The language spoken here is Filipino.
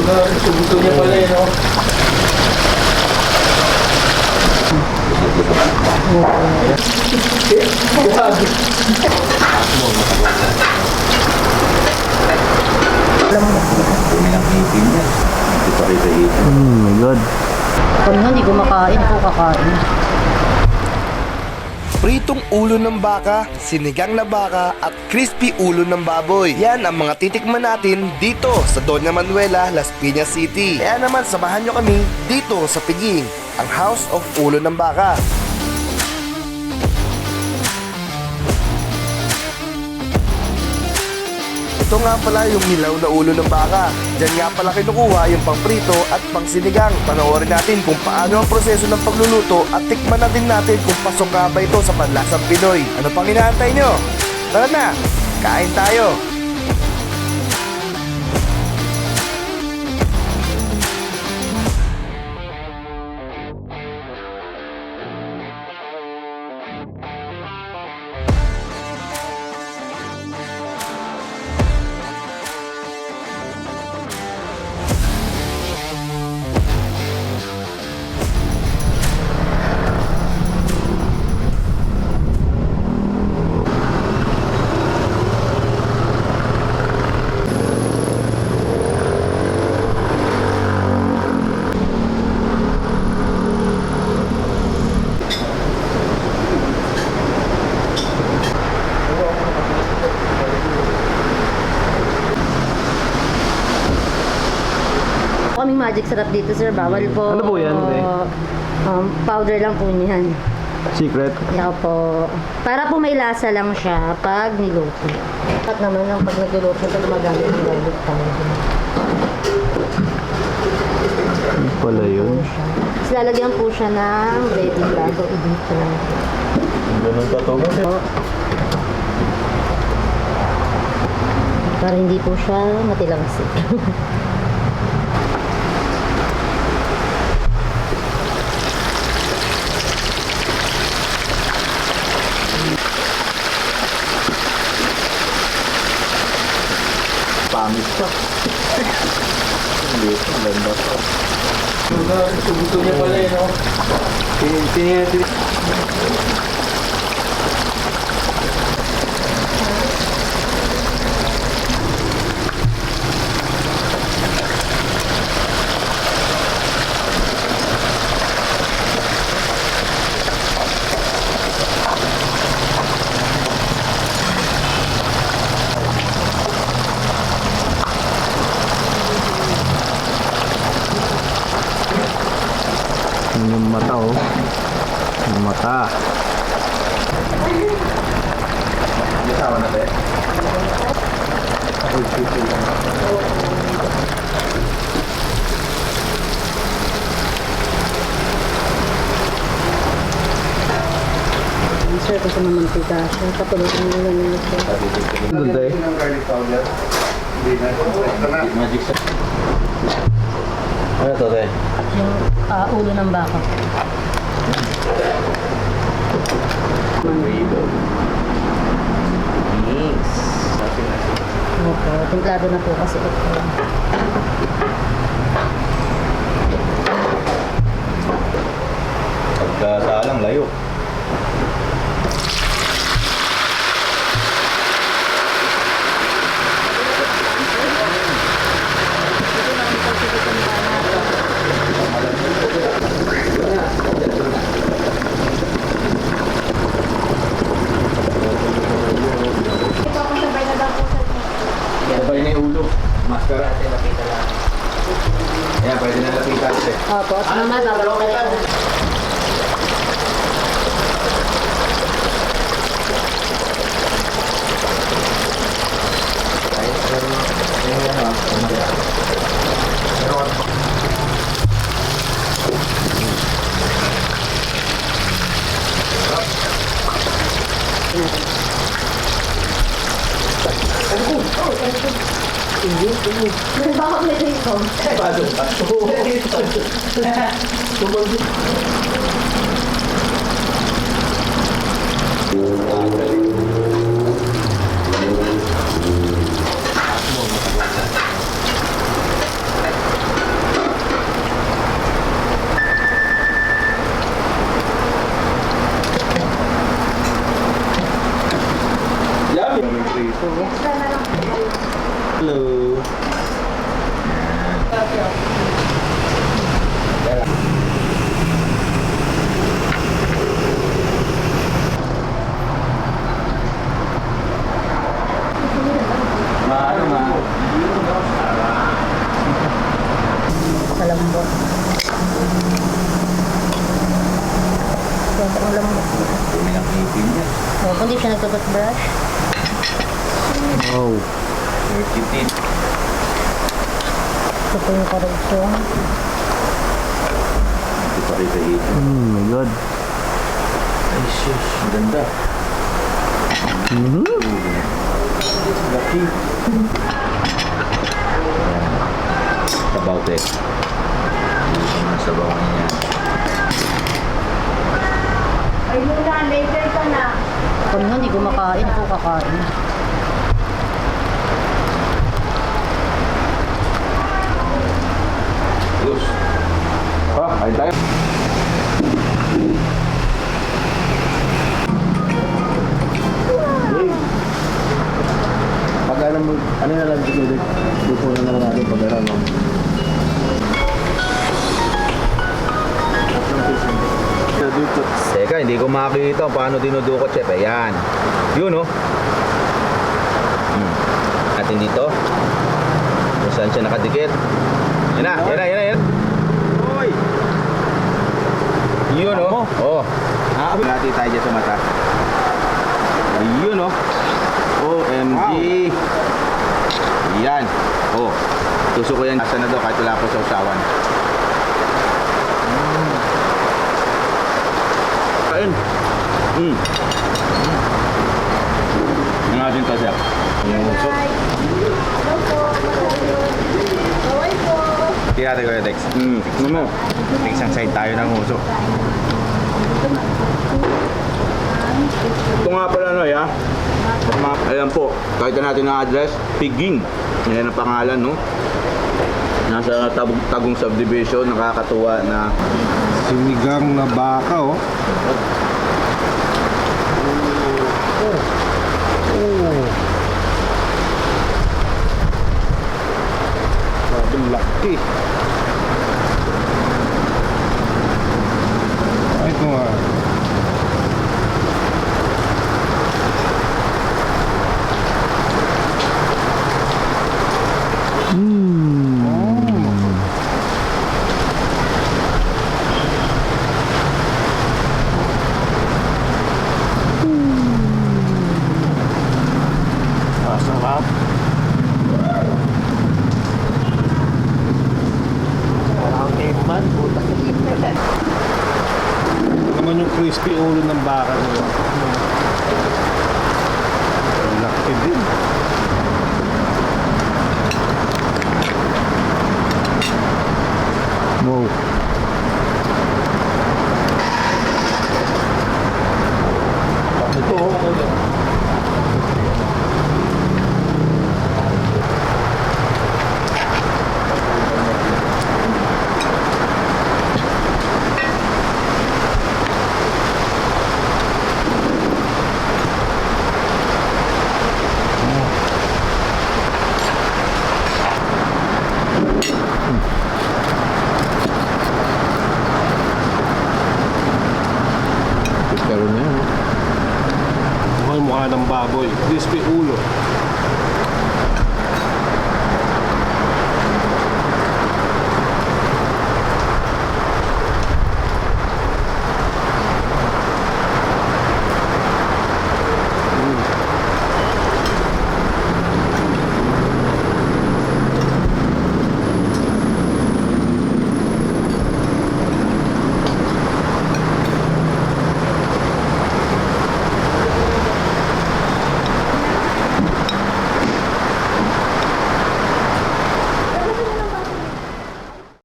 Gusto niya pala yun, no? My God. Kung hindi kumakain, ako kakain. Pritong ulo ng baka, sinigang na baka at crispy ulo ng baboy. Yan ang mga titikman natin dito sa Doña Manuela, Las Piñas City. Kaya naman samahan nyo kami dito sa Piging, ang House of Ulo ng Baka. Ito nga pala yung hilaw na ulo ng baka. Diyan nga pala kinukuha yung pangprito at pangsinigang. Panoorin natin kung paano ang proseso ng pagluluto at tikman na din natin kung pasok nga ba ito sa panlasang Pinoy. Ano pang inaantay nyo? Tara na, kain tayo! Kaming magic sarap dito, sir. Bawal po. Ano po yan, Powder lang po niyan. Secret? Yan po. Para po may lasa lang siya pag niluto. At naman lang pag nagluluto ito, gumagamit ng garlic powder. Ano pala yun? Tapos lalagyan po siya ng ready bago i-dito lang. Ganun ka to? Para hindi po siya matilangsik. Pangit pa. Hindi, maganda pa. Gusto niya pala yun, no? Yung mata, oh. Yung mata. Yasawa na ba? Sir, kasi mamantika siya. Kapulutin mo lang yun siya. Doon tayo. Magic sa... Ano to, te? Yung ulo ng baka. Mix. Opo, templado na po kasi ito. Pagkasalang layo. Sabay na yung ulo. Maskara. Ayan, pwede na lapitan siya. Opo, at naman, babalik ka rin. Bakit may dito? Malambot. Sobrang lambot. Dumi ng ngipin niya. O, kung di siya nagtututbrush. Oh. Dirty teeth. Ito po yung karugtong. Hindi pa rin ito. My God. Ay, sis. Ang ganda. Lucky. Sabaw, Tek. Hindi ko na sabaw niya. Ay, muna, later ka na. Kung nga, hindi ko makain, ako kakain. Yus. Kain tayo. Pag ano na lang dito, luto na lang natin pag ano. Dito. Teka, hindi ko makakita paano dinudukot, chef. Ayan. Yun, oh. Atin dito. Kung saan siya nakadikit. Yan na, yan na, yan na, yan. Uy! Yun, oh. Oh. Natin tayo dyan sa mata. Yun, oh. OMG. Yan. Oh. Tusok ko yan. Asa na daw kahit wala ko sa usawan. Kain. Ang ating kasap. Yung usok. Tira tayo kaya, Dex. Ano? Isang side tayo ng usok. Ito nga pala, no, ya? Ayan po, kahit natin ang address, Piging. Yan ang pangalan, no? Nasa Tagum Subdivision, nakakatuwa na Sinigang na baka, oh. Sabi laki. Ay, ito nga. Sarap. Naman yung crispy ulo ng baka nila. Laki din. Wow. Ito, mukha ng baboy. Crispy ulo.